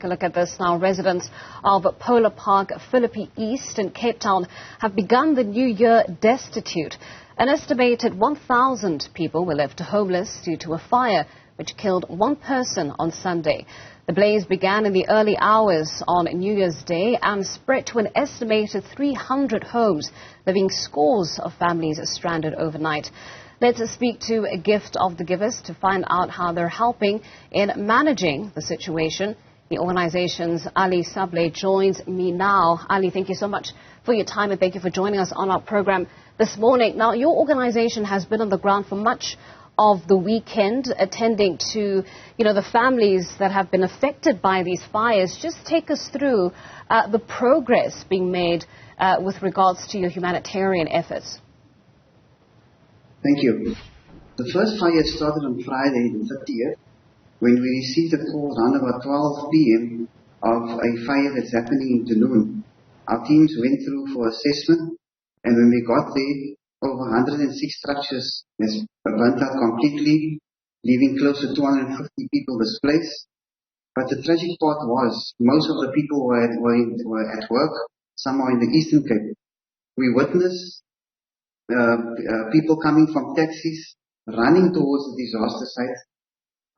A look at this now. Residents of Polar Park, Philippi East in Cape Town have begun the new year destitute. An estimated 1,000 people were left homeless due to a fire which killed one person on Sunday. The blaze began in the early hours on New Year's Day and spread to an estimated 300 homes, leaving scores of families stranded overnight. Let's speak to a gift of the Givers to find out how they're helping in managing the situation. The organization's Ali Sablay joins me now. Ali, thank you so much for your time and thank you for joining us on our program this morning. Now, your organization has been on the ground for much of the weekend, attending to, the families that have been affected by these fires. Just take us through the progress being made with regards to your humanitarian efforts. Thank you. The first fire started on Friday, the 30th. When we received a call around about 12 p.m. of a fire that's happening in Dunoon. Our teams went through for assessment, and when we got there, over 106 structures has burnt out completely, leaving close to 250 people displaced. But the tragic part was, most of the people were at work, some are in the Eastern Cape. We witnessed people coming from taxis, running towards the disaster site.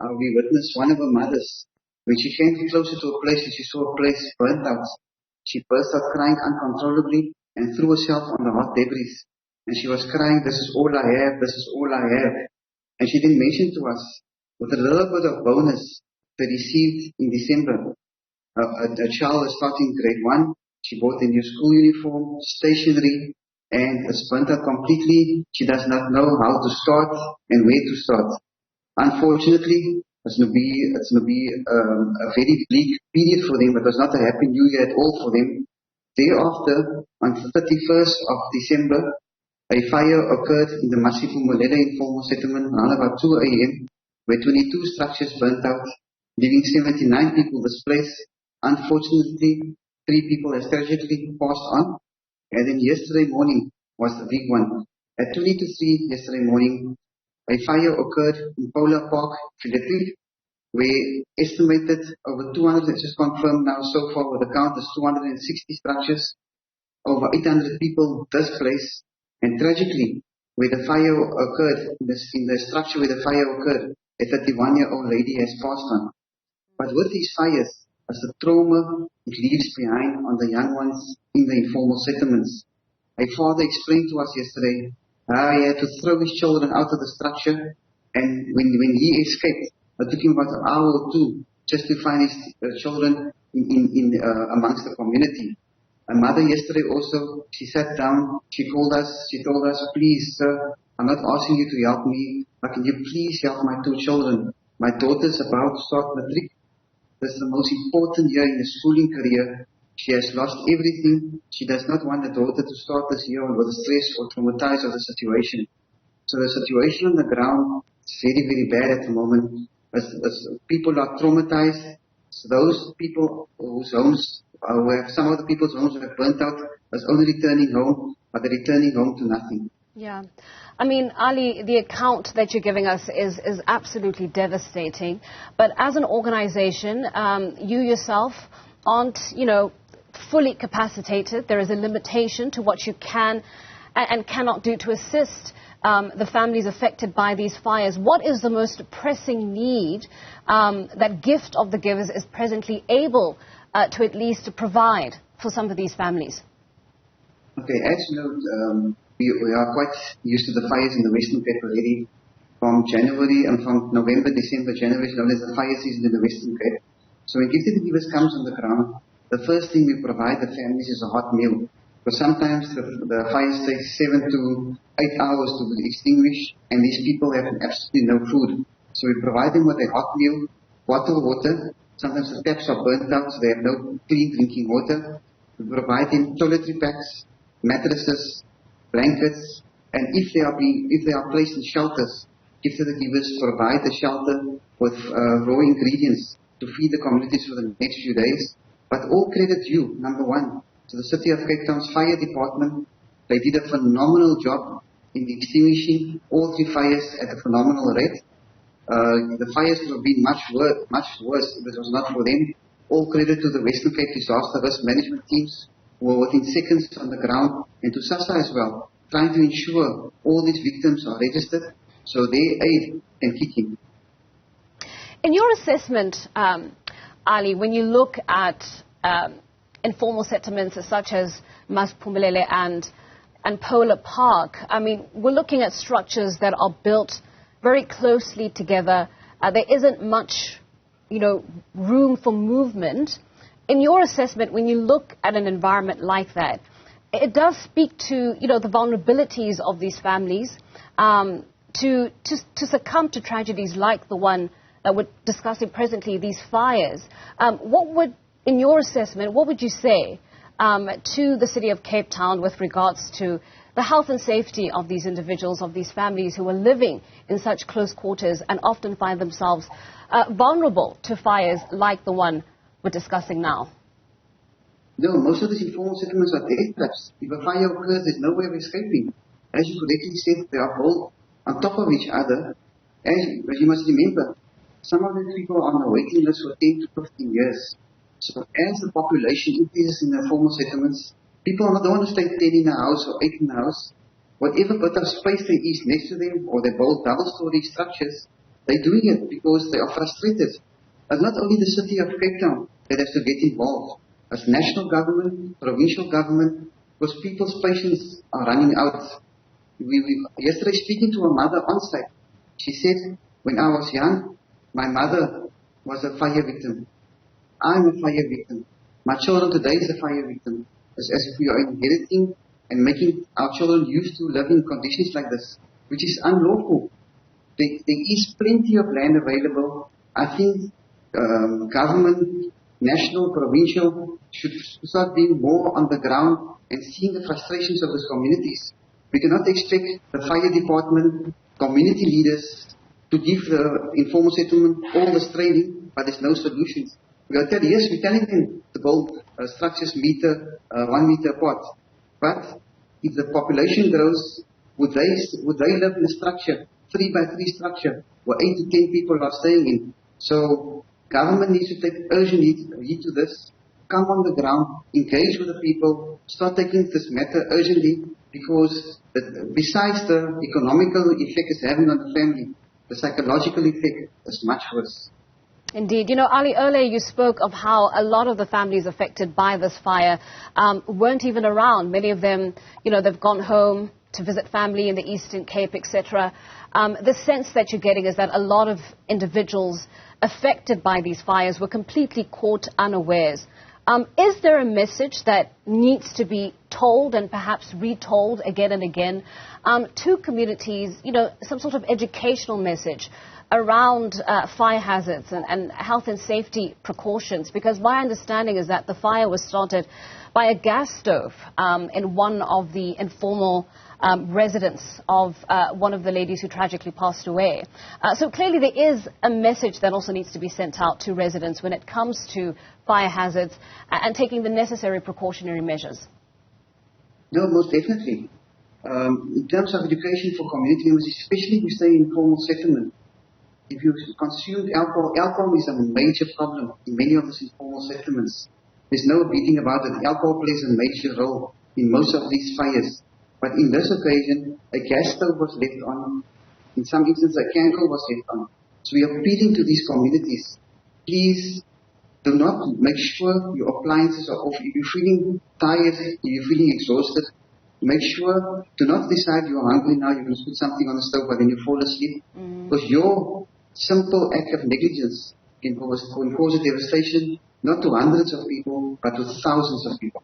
We witnessed one of her mothers, when she came closer to a place and she saw a place burnt out, she burst out crying uncontrollably and threw herself on the hot debris. And she was crying, "This is all I have, this is all I have." And she then mentioned to us, with a little bit of bonus they received in December, a child is starting grade 1, she bought a new school uniform, stationery, and it's burnt out completely. She does not know how to start and where to start. Unfortunately, it's going to be a very bleak period for them. It was not a happy new year at all for them. Thereafter, on the 31st of December, a fire occurred in the Masipumoleda informal settlement around about 2 a.m., where 22 structures burnt out, leaving 79 people displaced. Unfortunately, 3 people have tragically passed on. And then yesterday morning was the big one. At 20 to 3 yesterday morning, a fire occurred in Polar Park, Philippi, where estimated over 200, it's just confirmed now so far with the count, is 260 structures, over 800 people displaced, and tragically, where the fire occurred, in the structure where the fire occurred, a 31-year-old lady has passed on. But with these fires, as the trauma it leaves behind on the young ones in the informal settlements. A father explained to us yesterday how he had to throw his children out of the structure, and when he escaped, it took him about an hour or 2 just to find his children amongst the community. A mother yesterday also, she sat down, she told us, "Please, sir, I'm not asking you to help me, but can you please help my 2 children? My daughter's about to start matric. This is the most important year in the schooling career. She has lost everything. She does not want the daughter to start this year with stress or traumatized of the situation." So the situation on the ground is very, very bad at the moment. As people are traumatized. So those people whose homes, some of the people's homes have burnt out, is only returning home, but they're returning home to nothing. Yeah. I mean, Ali, the account that you're giving us is absolutely devastating. But as an organization, you yourself aren't, fully capacitated. There is a limitation to what you can and cannot do to assist the families affected by these fires. What is the most pressing need that Gift of the Givers is presently able to at least provide for some of these families? Okay, as you know, we are quite used to the fires in the Western Cape already. From January and from November, December, January is known as the fire season in the Western Cape. So when Gift of the Givers comes on the ground, the first thing we provide the families is a hot meal. Because sometimes the fires take 7 to 8 hours to be extinguished, and these people have absolutely no food. So we provide them with a hot meal, bottled water. Sometimes the taps are burnt out, so they have no clean drinking water. We provide them toiletry packs, mattresses, blankets, and if they are placed in shelters, Gift of the Givers provide the shelter with raw ingredients to feed the communities for the next few days. But all credit due, number 1, to the City of Cape Town's fire department. They did a phenomenal job in extinguishing all 3 fires at a phenomenal rate. The fires would have been much worse if it was not for them. all credit to the Western Cape disaster risk management teams who were within seconds on the ground, and to SASSA as well, trying to ensure all these victims are registered so their aid can kick in. In your assessment, Ali, when you look at informal settlements such as Masphumelele and Polar Park, I mean, we're looking at structures that are built very closely together. There isn't much, room for movement. In your assessment, when you look at an environment like that, it does speak to, the vulnerabilities of these families to succumb to tragedies like the one that we're discussing presently, these fires. In your assessment, what would you say to the city of Cape Town with regards to the health and safety of these individuals, of these families who are living in such close quarters and often find themselves vulnerable to fires like the one we're discussing now? No, most of these informal settlements are death traps. If a fire occurs, there's no way of escaping. As you correctly said, they are built on top of each other. As you must remember, some of these people are on a waiting list for 10 to 15 years. So as the population increases in the informal settlements, people don't want to stay 10 in a house or 8 in a house. Whatever bit of space there is next to them, or they build double-story structures, they're doing it because they are frustrated. It's not only the city of Cape Town that has to get involved. As national government, provincial government, because people's patience are running out. Yesterday, speaking to a mother on site, she said, when I was young, my mother was a fire victim. I'm a fire victim. My children today is a fire victim. As if we are inheriting and making our children used to live in conditions like this, which is unlawful. There is plenty of land available. I think government, national, provincial, should start being more on the ground and seeing the frustrations of these communities. We cannot expect the fire department, community leaders to give the informal settlement all this training, but there's no solutions. We're telling them to build structures 1 meter apart. But if the population grows, would they live in a structure, 3 by 3 structure, where 8 to 10 people are staying in? So government needs to take urgent heed to this, come on the ground, engage with the people, start taking this matter urgently, because besides the economical effect it's having on the family, the psychological effect is much worse. Indeed. Ali, earlier you spoke of how a lot of the families affected by this fire weren't even around. Many of them, they've gone home to visit family in the Eastern Cape, etc. The sense that you're getting is that a lot of individuals affected by these fires were completely caught unawares. Is there a message that needs to be told and perhaps retold again and again to communities, some sort of educational message around fire hazards and health and safety precautions? Because my understanding is that the fire was started by a gas stove in one of the informal residence of one of the ladies who tragically passed away. So clearly there is a message that also needs to be sent out to residents when it comes to fire hazards and taking the necessary precautionary measures. No, most definitely. In terms of education for community members, especially if you stay in informal settlement, if you consume alcohol is a major problem in many of these informal settlements. There's no beating about it. Alcohol plays a major role in most of these fires. But in this occasion, a gas stove was left on. In some instances, a candle was left on. So we are appealing to these communities. Please do not make sure your appliances are off. If you're feeling tired, if you're feeling exhausted, make sure, do not decide you're hungry now, you're going to put something on the stove, but then you fall asleep. Because your simple act of negligence can cause a devastation, not to hundreds of people, but to thousands of people.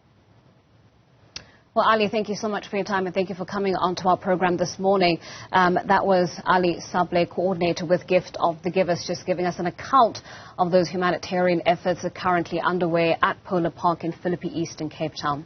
Well, Ali, thank you so much for your time and thank you for coming onto our program this morning. That was Ali Sablay, coordinator with Gift of the Givers, just giving us an account of those humanitarian efforts that are currently underway at Polar Park in Philippi East in Cape Town.